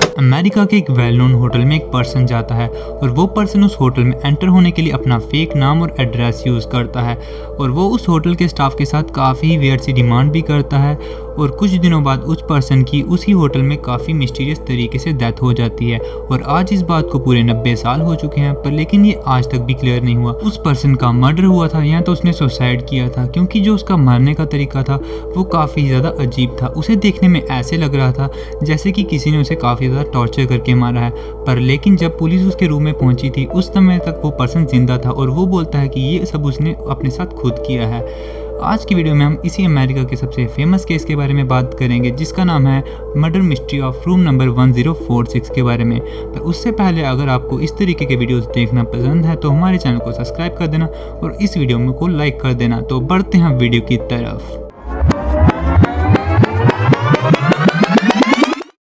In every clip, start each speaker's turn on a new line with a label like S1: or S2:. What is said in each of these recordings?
S1: America के एक well known hotel में एक पर्सन जाता है और वो पर्सन उस होटल में एंटर होने के लिए अपना फेक नाम और एड्रेस यूज़ करता है और वो उस होटल के स्टाफ के साथ काफ़ी वियर्ड सी डिमांड भी करता है और कुछ दिनों बाद उस पर्सन की उसी होटल में काफ़ी मिस्टीरियस तरीके से डेथ हो जाती है। और आज इस बात को पूरे 90 साल हो चुके हैं, पर लेकिन ये आज तक भी क्लियर नहीं हुआ उस पर्सन का मर्डर हुआ था या तो उसने सुसाइड किया था, क्योंकि जो उसका मरने का तरीका था वो काफ़ी ज़्यादा अजीब था। उसे देखने में ऐसे लग रहा था जैसे कि किसी ने उसे काफ़ी ज़्यादा टॉर्चर करके मारा है। पर लेकिन जब पुलिस उसके रूम में पहुंची थी उस समय तक वो पर्सन जिंदा था और वो बोलता है कि ये सब उसने अपने साथ खुद किया है। आज की वीडियो में हम इसी अमेरिका के सबसे फेमस केस के बारे में बात करेंगे जिसका नाम है murder mystery of room number 1046 के बारे में। पर उससे पहले अगर आपको इस तरीके के वीडियोस देखना पसंद है तो हमारे चैनल को सब्सक्राइब कर देना और इस वीडियो में को लाइक कर देना। तो बढ़ते हैं वीडियो की तरफ।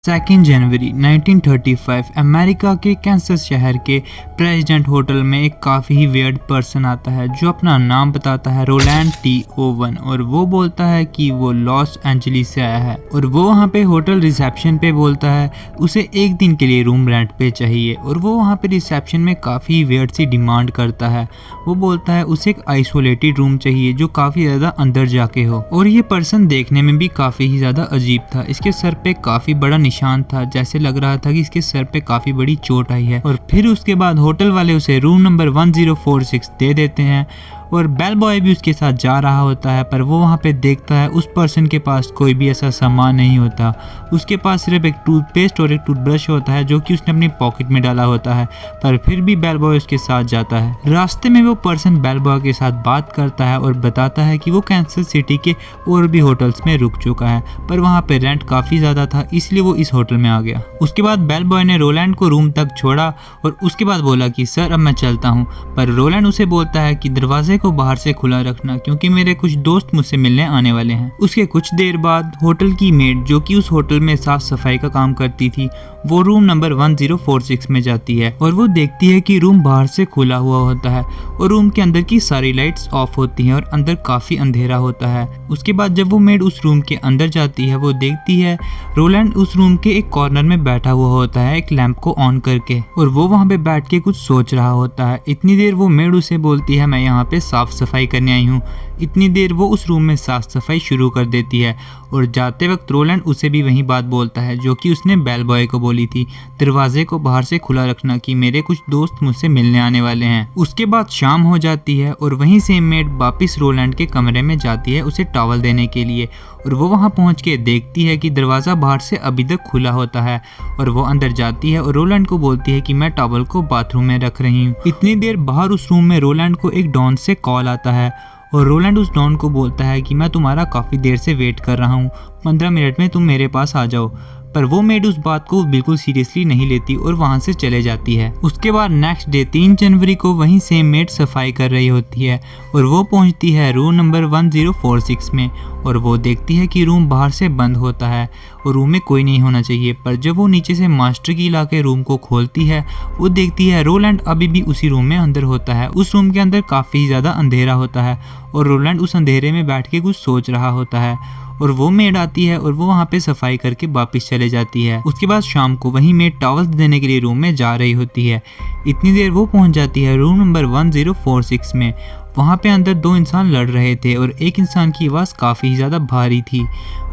S1: 2 जनवरी 1935 अमेरिका के कैंसस शहर के प्रेसिडेंट होटल में एक काफ़ी ही वियर्ड पर्सन आता है जो अपना नाम बताता है रोलैंड टी ओवन और वो बोलता है कि वो लॉस एंजलिस से आया है और वो वहाँ पे होटल रिसेप्शन पे बोलता है उसे एक दिन के लिए रूम रेंट पे चाहिए और वो वहाँ पे रिसेप्शन में काफ़ी वियर्ड सी डिमांड करता है। वो बोलता है उसे एक आइसोलेटेड रूम चाहिए जो काफ़ी ज़्यादा अंदर जाके हो और ये पर्सन देखने में भी काफ़ी ही ज़्यादा अजीब था। इसके सर पे काफ़ी बड़ा निशान था, जैसे लग रहा था कि इसके सर पे काफी बड़ी चोट आई है। और फिर उसके बाद होटल वाले उसे रूम नंबर 1046 दे देते हैं और बेल बॉय भी उसके साथ जा रहा होता है। पर वो वहाँ पे देखता है उस पर्सन के पास कोई भी ऐसा सामान नहीं होता, उसके पास सिर्फ एक टूथपेस्ट और एक टूथब्रश होता है जो कि उसने अपनी पॉकेट में डाला होता है। पर फिर भी बेल बॉय उसके साथ जाता है। रास्ते में वो पर्सन बेल बॉय के साथ बात करता है और बताता है कि वो कैंसस सिटी के और भी होटल्स में रुक चुका है पर वहाँ पे रेंट काफ़ी ज़्यादा था इसलिए वो इस होटल में आ गया। उसके बाद बेल बॉय ने रोलैंड को रूम तक छोड़ा और उसके बाद बोला कि सर अब मैं चलता हूँ। पर रोलैंड उसे बोलता है कि दरवाजे को बाहर से खुला रखना क्योंकि मेरे कुछ दोस्त मुझसे मिलने आने वाले हैं। उसके कुछ देर बाद होटल की मेड जो कि उस होटल में साफ सफाई का काम करती थी वो रूम नंबर 1046 में जाती है और वो देखती है कि रूम बाहर से खुला हुआ होता है और रूम के अंदर की सारी लाइट्स ऑफ होती हैं और अंदर काफी अंधेरा होता है। उसके बाद जब वो मेड उस रूम के अंदर जाती है वो देखती है रोलैंड उस रूम के एक कॉर्नर में बैठा हुआ होता है एक लैंप को ऑन करके और वो वहाँ पे बैठ के कुछ सोच रहा होता है। इतनी देर वो मेड उसे बोलती है मैं यहाँ पे साफ सफाई करने आई हूँ। इतनी देर वो उस रूम में साफ सफाई शुरू कर देती है और जाते वक्त रोलैंड उसे भी वही बात बोलता है जो कि उसने बेल बॉय को बोली थी, दरवाजे को बाहर से खुला रखना कि मेरे कुछ दोस्त मुझसे मिलने आने वाले हैं। उसके बाद शाम हो जाती है और वहीं से मेड वापिस रोलैंड के कमरे में जाती है उसे टॉवल देने के लिए और वो वहाँ पहुँच के देखती है कि दरवाज़ा बाहर से अभी तक खुला होता है और वो अंदर जाती है और रोलैंड को बोलती है कि मैं टॉवल को बाथरूम में रख रही हूँ। इतनी देर बाहर उस रूम में रोलैंड को एक डॉन से कॉल आता है और रोलैंड उस डॉन को बोलता है कि मैं तुम्हारा काफ़ी देर से वेट कर रहा हूँ, 15 मिनट में तुम मेरे पास आ जाओ। पर वो मेड उस बात को बिल्कुल सीरियसली नहीं लेती और वहाँ से चले जाती है। उसके बाद नेक्स्ट डे 3 जनवरी को वहीं सेम मेड सफाई कर रही होती है और वो पहुँचती है रूम नंबर 1046 में और वो देखती है कि रूम बाहर से बंद होता है और रूम में कोई नहीं होना चाहिए। पर जब वो नीचे से मास्टर की ला के रूम को खोलती है वो देखती है रोलैंड अभी भी उसी रूम में अंदर होता है। उस रूम के अंदर काफ़ी ज़्यादा अंधेरा होता है और रोलैंड उस अंधेरे में बैठ के कुछ सोच रहा होता है और वो मेड आती है और वो वहाँ पे सफाई करके वापस चले जाती है। उसके बाद शाम को वही मेड टॉवल देने के लिए रूम में जा रही होती है। इतनी देर वो पहुँच जाती है रूम नंबर 1046 में। वहाँ पे अंदर 2 इंसान लड़ रहे थे और एक इंसान की आवाज़ काफ़ी ज़्यादा भारी थी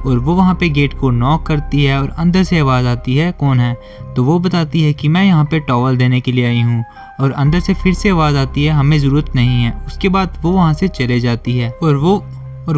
S1: और वो वहाँ पे गेट को नॉक करती है और अंदर से आवाज़ आती है कौन है। तो वो बताती है कि मैं यहाँ पे टॉवल देने के लिए आई हूँ और अंदर से फिर से आवाज़ आती है हमें ज़रूरत नहीं है। उसके बाद वो वहाँ से चले जाती है और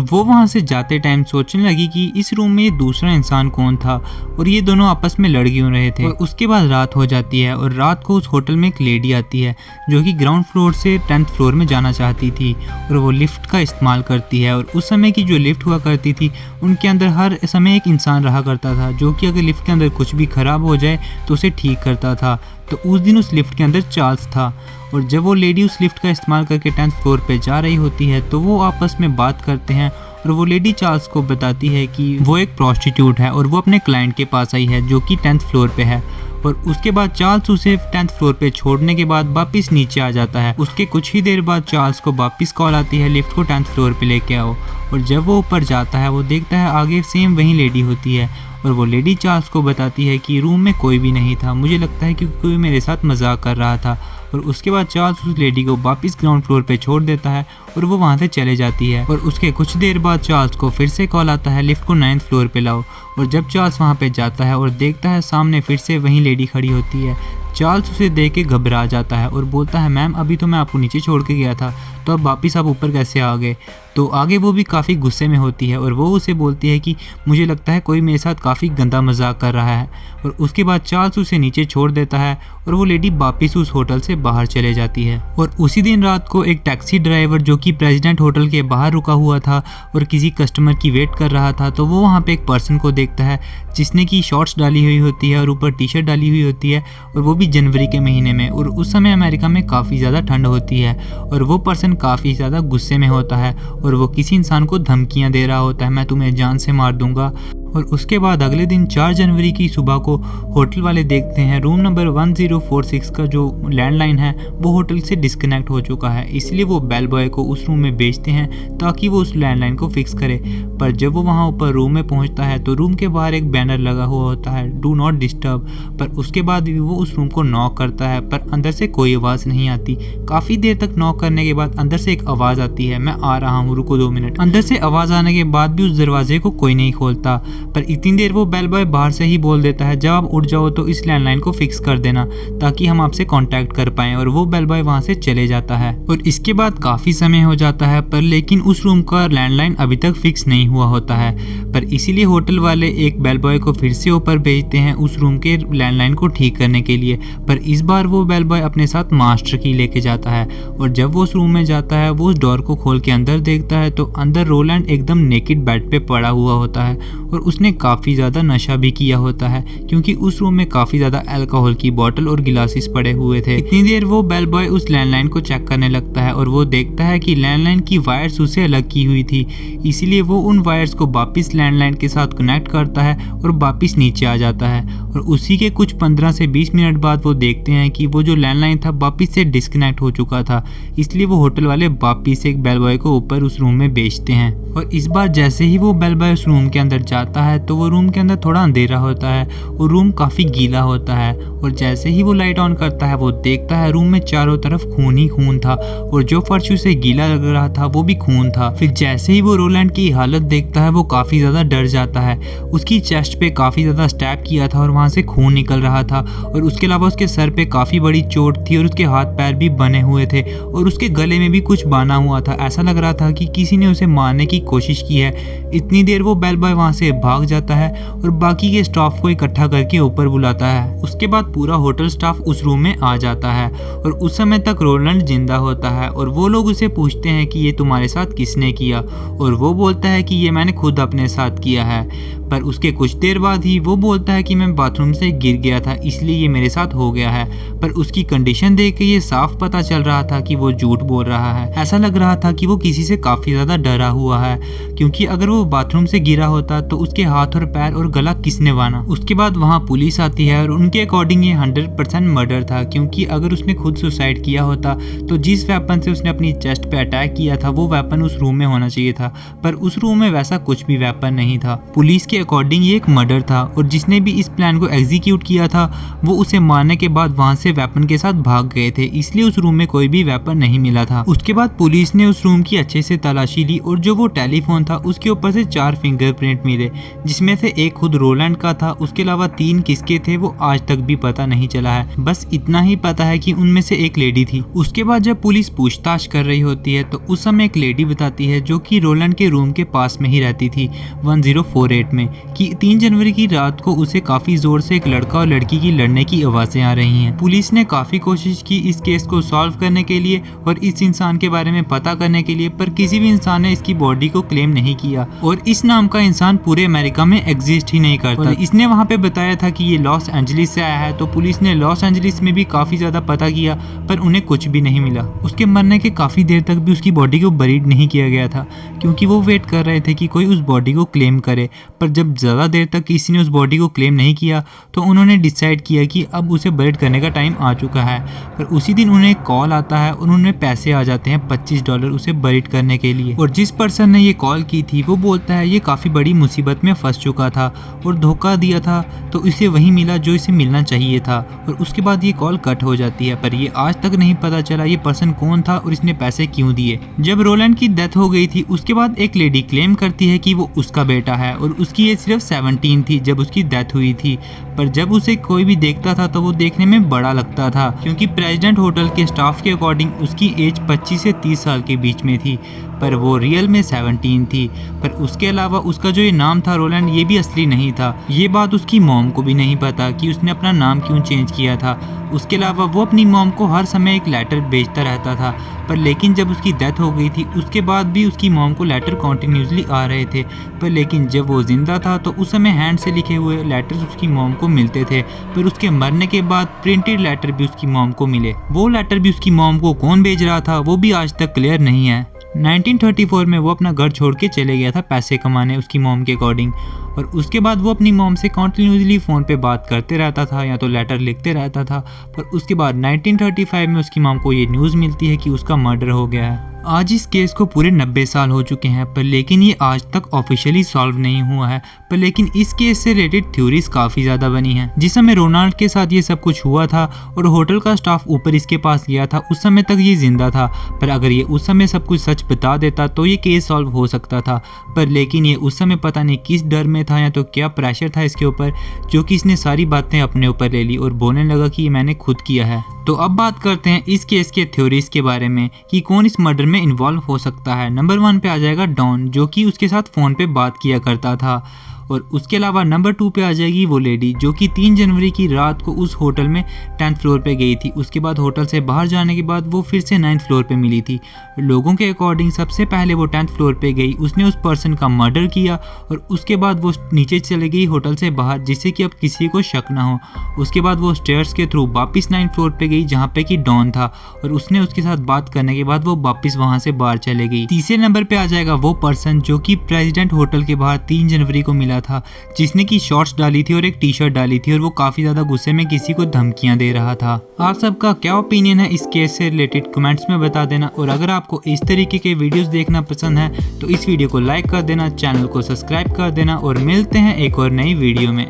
S1: वो वहाँ से जाते टाइम सोचने लगी कि इस रूम में ये दूसरा इंसान कौन था और ये दोनों आपस में लड़ क्यों रहे थे। और उसके बाद रात हो जाती है और रात को उस होटल में एक लेडी आती है जो कि ग्राउंड फ्लोर से 10th फ्लोर में जाना चाहती थी और वो लिफ्ट का इस्तेमाल करती है। और उस समय की जो लिफ्ट हुआ करती थी उनके अंदर हर समय एक इंसान रहा करता था जो कि अगर लिफ्ट के अंदर कुछ भी ख़राब हो जाए तो उसे ठीक करता था। तो उस दिन उस लिफ्ट के अंदर चार्ल्स था और जब वो लेडी उस लिफ्ट का इस्तेमाल करके 10th फ्लोर पे जा रही होती है तो वो आपस में बात करते हैं और वो लेडी चार्ल्स को बताती है कि वो एक प्रोस्टिट्यूट है और वो अपने क्लाइंट के पास आई है जो कि 10th फ्लोर पे है और उसके बाद चार्ल्स उसे 10th फ्लोर पे छोड़ने के बाद वापस नीचे आ जाता है। उसके कुछ ही देर बाद चार्ल्स को वापस कॉल आती है लिफ्ट को 10th फ्लोर पे लेके आओ, और जब वो ऊपर जाता है वो देखता है आगे सेम वही लेडी होती है, और वो लेडी चार्ल्स को बताती है कि रूम में कोई भी नहीं था, मुझे लगता है कि कोई मेरे साथ मजाक कर रहा था। और उसके बाद चार्ल्स उस लेडी को वापस ग्राउंड फ्लोर पे छोड़ देता है और वो वहाँ से चले जाती है। और उसके कुछ देर बाद चार्ल्स को फिर से कॉल आता है लिफ्ट को 9th फ्लोर पे लाओ, और जब चार्ल्स वहाँ पे जाता है और देखता है सामने फिर से वही लेडी खड़ी होती है, चार्ल्स उसे देख के घबरा जाता है और बोलता है मैम अभी तो मैं आपको नीचे छोड़ के गया था, तो अब वापस आप ऊपर कैसे आ गए। तो आगे वो भी काफ़ी गुस्से में होती है और वो उसे बोलती है कि मुझे लगता है कोई मेरे साथ काफ़ी गंदा मजाक कर रहा है। और उसके बाद चार्ल्स उसे नीचे छोड़ देता है और वो लेडी वापस उस होटल से बाहर चले जाती है। और उसी दिन रात को एक टैक्सी ड्राइवर जो कि प्रेसिडेंट होटल के बाहर रुका हुआ था और किसी कस्टमर की वेट कर रहा था, तो वो वहाँ पे एक पर्सन को देखता है जिसने की शॉर्ट्स डाली हुई होती है और ऊपर टी शर्ट डाली हुई होती है, और वो भी जनवरी के महीने में, और उस समय अमेरिका में काफ़ी ज़्यादा ठंड होती है। और वो पर्सन काफ़ी ज़्यादा गुस्से में होता है और वो किसी इंसान को धमकियाँ दे रहा होता है, मैं तुम्हें जान से मार दूंगा। और उसके बाद अगले दिन 4 जनवरी की सुबह को होटल वाले देखते हैं रूम नंबर 1046 का जो लैंडलाइन है वो होटल से डिस्कनेक्ट हो चुका है, इसलिए वो बेल बॉय को उस रूम में भेजते हैं ताकि वो उस लैंडलाइन को फिक्स करे। पर जब वो वहाँ ऊपर रूम में पहुँचता है तो रूम के बाहर एक बैनर लगा हुआ होता है डू नॉट डिस्टर्ब। पर उसके बाद भी वो उस रूम को नॉक करता है पर अंदर से कोई आवाज़ नहीं आती। काफ़ी देर तक नॉक करने के बाद अंदर से एक आवाज़ आती है, मैं आ रहा हूँ रुको 2 मिनट। अंदर से आवाज़ आने के बाद भी उस दरवाजे को कोई नहीं खोलता, पर इतनी देर वो बेल बॉय बाहर से ही बोल देता है जब आप उठ जाओ तो इस लैंडलाइन को फिक्स कर देना ताकि हम आपसे कांटेक्ट कर पाएं। और वो बेल बॉय वहां से चले जाता है। और इसके बाद काफ़ी समय हो जाता है पर लेकिन उस रूम का लैंडलाइन अभी तक फिक्स नहीं हुआ होता है, पर इसीलिए होटल वाले एक बेल बॉय को फिर से ऊपर भेजते हैं उस रूम के लैंडलाइन को ठीक करने के लिए। पर इस बार वो बेल बॉय अपने साथ मास्टर की लेके जाता है, और जब वो उस रूम में जाता है वो उस डोर को खोल के अंदर देखता है तो अंदर रोलैंड एकदम नेकेड बेड पे पड़ा हुआ होता है, और उसने काफ़ी ज़्यादा नशा भी किया होता है क्योंकि उस रूम में काफ़ी ज़्यादा अल्कोहल की बोतल और गिलासेस पड़े हुए थे। इतनी देर वो बेल बॉय उस लैंडलाइन को चेक करने लगता है और वो देखता है कि लैंडलाइन की वायर्स उसे अलग की हुई थी, इसीलिए वो उन वायर्स को वापस लैंडलाइन के साथ कनेक्ट करता है और वापस नीचे आ जाता है। और उसी के कुछ 15 से 20 मिनट बाद वो देखते हैं कि वो जो लैंडलाइन था वापस से डिस्कनेक्ट हो चुका था, इसलिए वो होटल वाले वापस एक बेल बॉय को ऊपर उस रूम में भेजते हैं। और इस बार जैसे ही वो बेल बॉय उस रूम के अंदर जाता है तो वो रूम के अंदर थोड़ा अंधेरा होता है और रूम काफ़ी गीला होता है, और जैसे ही वो लाइट ऑन करता है वो देखता है रूम में चारों तरफ खून ही खून था और जो फर्श उसे गीला लग रहा था वो भी खून था। फिर जैसे ही वो रोलैंड की हालत देखता है वो काफ़ी ज़्यादा डर जाता है। उसकी चेस्ट पे काफ़ी ज़्यादा स्टैब किया था और वहाँ से खून निकल रहा था, और उसके अलावा उसके सर पे काफ़ी बड़ी चोट थी और उसके हाथ पैर भी बने हुए थे और उसके गले में भी कुछ बांधा हुआ था। ऐसा लग रहा था कि किसी ने उसे मारने की कोशिश की है। इतनी देर वो बेल बॉय वहाँ से भाग जाता है और बाकी के स्टाफ को इकट्ठा करके ऊपर बुलाता है। उसके बाद पूरा होटल स्टाफ उस रूम में आ जाता है और उस समय तक रोलैंड जिंदा होता है, और वो लोग उसे पूछते हैं कि ये तुम्हारे साथ किसने किया, और वो बोलता है कि ये मैंने खुद अपने साथ किया है। पर उसके कुछ देर बाद ही वो बोलता है कि मैं बाथरूम से गिर गया था इसलिए ये मेरे साथ हो गया है। पर उसकी कंडीशन देख के ये साफ पता चल रहा था कि वो झूठ बोल रहा है। ऐसा लग रहा था कि वो किसी से काफ़ी ज़्यादा डरा हुआ है, क्योंकि अगर वो बाथरूम से गिरा होता तो उसके हाथ और पैर और गला किसने बांधा। उसके बाद वहाँ पुलिस आती है और उनके अकॉर्डिंग ये 100% मर्डर था, क्योंकि अगर उसने खुद सुसाइड किया होता तो जिस वेपन से उसने अपनी चेस्ट पे अटैक किया था वो वेपन उस रूम में होना चाहिए था, पर उस रूम में वैसा कुछ भी वेपन नहीं था। पुलिस के अकॉर्डिंग ये एक मर्डर था और जिसने भी इस प्लान को एग्जीक्यूट किया था वो उसे मारने के बाद वहां से वेपन के साथ भाग गए थे, इसलिए उस रूम में कोई भी वेपन नहीं मिला था। उसके बाद पुलिस ने उस रूम की अच्छे से तलाशी ली और जो वो टेलीफोन था उसके ऊपर से 4 फिंगरप्रिंट मिले, जिसमें से एक खुद रोलैंड का था। उसके अलावा 3 किसके थे वो आज तक भी पता नहीं चला है, बस इतना ही पता है कि उनमें से एक लेडी थी। उसके बाद जब पुलिस पूछताछ कर रही होती है तो उस समय एक लेडी बताती है जो कि रोलैंड के रूम के पास में ही रहती थी 1048 में, कि 3 जनवरी की रात को उसे काफी जोर से एक लड़का और लड़की की लड़ने की आवाजें आ रही हैं। पुलिस ने काफी कोशिश की इस केस को सॉल्व करने के लिए और इस इंसान के बारे में पता करने के लिए, पर किसी भी इंसान ने इसकी बॉडी को क्लेम नहीं किया, और इस नाम का इंसान पूरे अमेरिका में एग्जिस्ट ही नहीं करता। इसने वहाँ पे बताया था कि ये लॉस एंजलिस से आया है, तो पुलिस ने लॉस एंजलिस में भी काफ़ी ज़्यादा पता किया पर उन्हें कुछ भी नहीं मिला। उसके मरने के काफ़ी देर तक भी उसकी बॉडी को बरीड नहीं किया गया था क्योंकि वो वेट कर रहे थे कि कोई उस बॉडी को क्लेम करे। पर जब ज़्यादा देर तक किसी ने उस बॉडी को क्लेम नहीं किया तो उन्होंने डिसाइड किया कि अब उसे बरीड करने का टाइम आ चुका है। पर उसी दिन उन्हें एक कॉल आता है और उन्हें पैसे आ जाते हैं $25 उसे बरीड करने के लिए। और जिस पर्सन ने ये कॉल की थी वो बोलता है ये काफ़ी बड़ी मुसीबत में फंस चुका था और धोखा दिया था तो इसे वही मिला जो इसे मिलना चाहिए था। और उसके बाद ये कॉल कट हो जाती है पर ये आज तक नहीं पता चला ये पर्सन कौन था और इसने पैसे क्यों दिए। जब रोलैंड की डेथ हो गई थी उसके बाद एक लेडी क्लेम करती है कि वो उसका बेटा है और उसकी एज सिर्फ 17 थी जब उसकी डेथ हुई थी। पर जब उसे कोई भी देखता था तो वो देखने में बड़ा लगता था क्योंकि प्रेसिडेंट होटल के स्टाफ के अकॉर्डिंग उसकी एज 25 से 30 साल के बीच में थी पर वो रियल में 17 थी। पर उसके अलावा उसका जो ये नाम था रोलैंड ये भी असली नहीं था। ये बात उसकी मॉम को भी नहीं पता कि उसने अपना नाम क्यों चेंज किया था। उसके अलावा वो अपनी मॉम को हर समय एक लेटर भेजता रहता था पर लेकिन जब उसकी डेथ हो गई थी उसके बाद भी उसकी मॉम को लेटर कॉन्टिन्यूसली आ रहे थे। पर लेकिन जब वो जिंदा था तो उस समय हैंड से लिखे हुए लेटर्स उसकी मॉम को मिलते थे पर उसके मरने के बाद प्रिंटेड लेटर भी उसकी मॉम को मिले। वो लेटर भी उसकी मॉम को कौन भेज रहा था वो भी आज तक क्लियर नहीं है। 1934 में वो अपना घर छोड़ के चले गया था पैसे कमाने उसकी मॉम के अकॉर्डिंग और उसके बाद वो अपनी मॉम से कॉन्टिन्यूसली फ़ोन पे बात करते रहता था या तो लेटर लिखते रहता था। पर उसके बाद 1935 में उसकी मॉम को ये न्यूज़ मिलती है कि उसका मर्डर हो गया है। आज इस केस को पूरे 90 साल हो चुके हैं पर लेकिन ये आज तक ऑफिशियली सॉल्व नहीं हुआ है। पर लेकिन इस केस से रिलेटेड थ्योरीज काफ़ी ज़्यादा बनी हैं। जिस समय रोनाल्ड के साथ ये सब कुछ हुआ था और होटल का स्टाफ ऊपर इसके पास गया था उस समय तक ये जिंदा था। पर अगर ये उस समय सब कुछ सच बता देता तो ये केस सॉल्व हो सकता था। पर लेकिन ये उस समय पता नहीं किस डर में था या तो क्या प्रेशर था इसके ऊपर जो कि इसने सारी बातें अपने ऊपर ले ली और बोलने लगा कि ये मैंने खुद किया है। तो अब बात करते हैं इस केस के थ्योरीज के बारे में कि कौन इस मर्डर में इन्वॉल्व हो सकता है। नंबर 1 पे आ जाएगा डॉन जो कि उसके साथ फ़ोन पे बात किया करता था। और उसके अलावा नंबर 2 पे आ जाएगी वो लेडी जो कि 3 जनवरी की रात को उस होटल में 10th फ्लोर पे गई थी। उसके बाद होटल से बाहर जाने के बाद वो फिर से 9th फ्लोर पे मिली थी। लोगों के अकॉर्डिंग सबसे पहले वो 10th फ्लोर पे गई, उसने उस पर्सन का मर्डर किया और उसके बाद वो नीचे चली गई होटल से बाहर जिससे कि अब किसी को शक ना हो। उसके बाद वो स्टेयर्स के थ्रू वापस 9th फ्लोर पे गई जहाँ पे कि डॉन था और उसने उसके साथ बात करने के बाद वो वापस वहाँ से बाहर चले गई। तीसरे नंबर पे आ जाएगा वो पर्सन जो कि प्रेसिडेंट होटल के बाहर 3 जनवरी को मिला था जिसने की शॉर्ट्स डाली थी और एक टी शर्ट डाली थी और वो काफी ज्यादा गुस्से में किसी को धमकियां दे रहा था। आप सबका क्या ओपिनियन है इस केस से रिलेटेड कमेंट्स में बता देना और अगर आपको इस तरीके के वीडियोस देखना पसंद है तो इस वीडियो को लाइक कर देना, चैनल को सब्सक्राइब कर देना और मिलते हैं एक और नई वीडियो में।